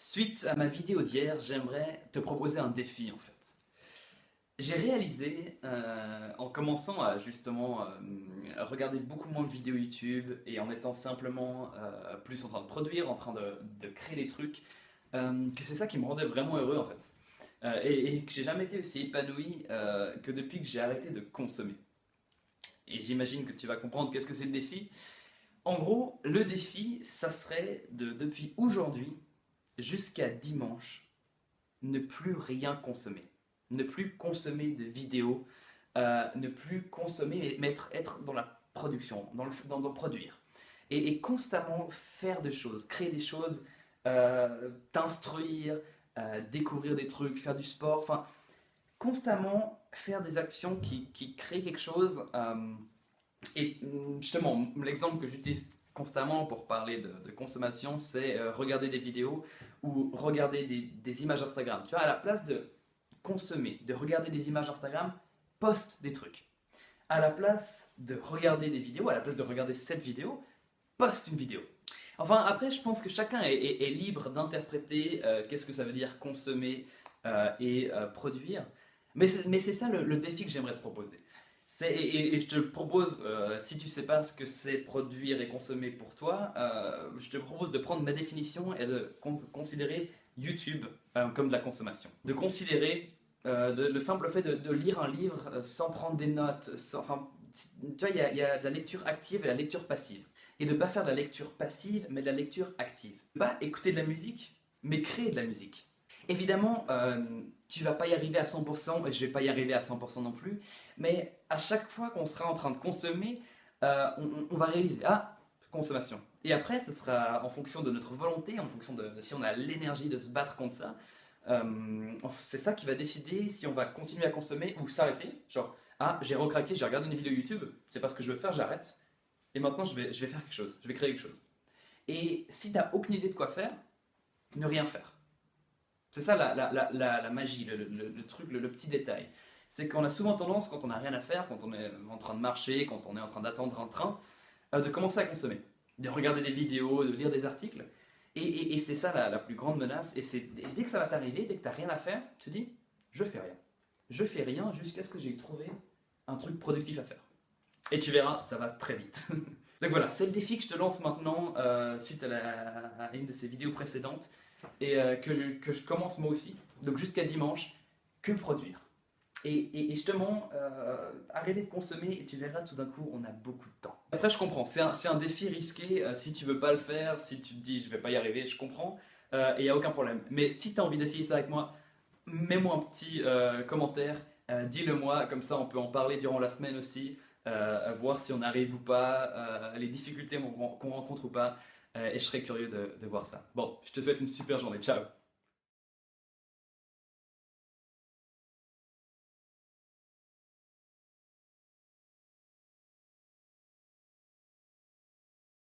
Suite à ma vidéo d'hier, j'aimerais te proposer un défi en fait. J'ai réalisé en commençant à justement regarder beaucoup moins de vidéos YouTube et en étant simplement plus en train de produire, en train de créer des trucs, que c'est ça qui me rendait vraiment heureux en fait. Et que j'ai jamais été aussi épanoui que depuis que j'ai arrêté de consommer. Et j'imagine que tu vas comprendre qu'est-ce que c'est le défi. En gros, le défi, ça serait depuis aujourd'hui jusqu'à dimanche, ne plus rien consommer. Ne plus consommer de vidéos, ne plus consommer, mais être dans la production, dans produire. Et constamment faire des choses, créer des choses, t'instruire, découvrir des trucs, faire du sport, enfin, constamment faire des actions qui créent quelque chose. Et justement, l'exemple que j'utilise constamment pour parler de consommation, c'est regarder des vidéos ou regarder des images Instagram. Tu vois, à la place de consommer, de regarder des images Instagram, poste des trucs. À la place de regarder des vidéos, à la place de regarder cette vidéo, poste une vidéo. Enfin, après, je pense que chacun est libre d'interpréter qu'est-ce que ça veut dire consommer et produire. Mais c'est ça le défi que j'aimerais te proposer. Et je te propose, si tu ne sais pas ce que c'est produire et consommer pour toi, je te propose de prendre ma définition et de considérer YouTube comme de la consommation. De considérer le simple fait de lire un livre sans prendre des notes, enfin, tu vois, il y a de la lecture active et la lecture passive. Et de ne pas faire de la lecture passive, mais de la lecture active. Ne pas écouter de la musique, mais créer de la musique. Évidemment, tu vas pas y arriver à 100% et je vais pas y arriver à 100% non plus, mais à chaque fois qu'on sera en train de consommer, on va réaliser, ah, consommation. Et après, ce sera en fonction de notre volonté, en fonction de si on a l'énergie de se battre contre ça. C'est ça qui va décider si on va continuer à consommer ou s'arrêter. Genre, ah, j'ai recraqué, j'ai regardé une vidéo YouTube, c'est pas ce que je veux faire, j'arrête. Et maintenant, je vais faire quelque chose, je vais créer quelque chose. Et si tu n'as aucune idée de quoi faire, ne rien faire. C'est ça la magie, le truc, le petit détail. C'est qu'on a souvent tendance, quand on n'a rien à faire, quand on est en train de marcher, quand on est en train d'attendre un train, de commencer à consommer, de regarder des vidéos, de lire des articles. Et c'est ça la plus grande menace. Et dès que ça va t'arriver, dès que tu n'as rien à faire, tu te dis, je fais rien. Je fais rien jusqu'à ce que j'ai trouvé un truc productif à faire. Et tu verras, ça va très vite. Donc voilà, c'est le défi que je te lance maintenant suite à une de ces vidéos précédentes et que je commence moi aussi. Donc jusqu'à dimanche, que produire. Et justement, arrêter de consommer et tu verras tout d'un coup, on a beaucoup de temps. Après, je comprends, c'est un défi risqué. Si tu veux pas le faire, si tu te dis je vais pas y arriver, je comprends. Et il n'y a aucun problème. Mais si tu as envie d'essayer ça avec moi, mets-moi un petit commentaire, dis-le moi, comme ça on peut en parler durant la semaine aussi. Voir si on arrive ou pas, les difficultés qu'on rencontre ou pas, et je serais curieux de voir ça. Bon, je te souhaite une super journée, ciao!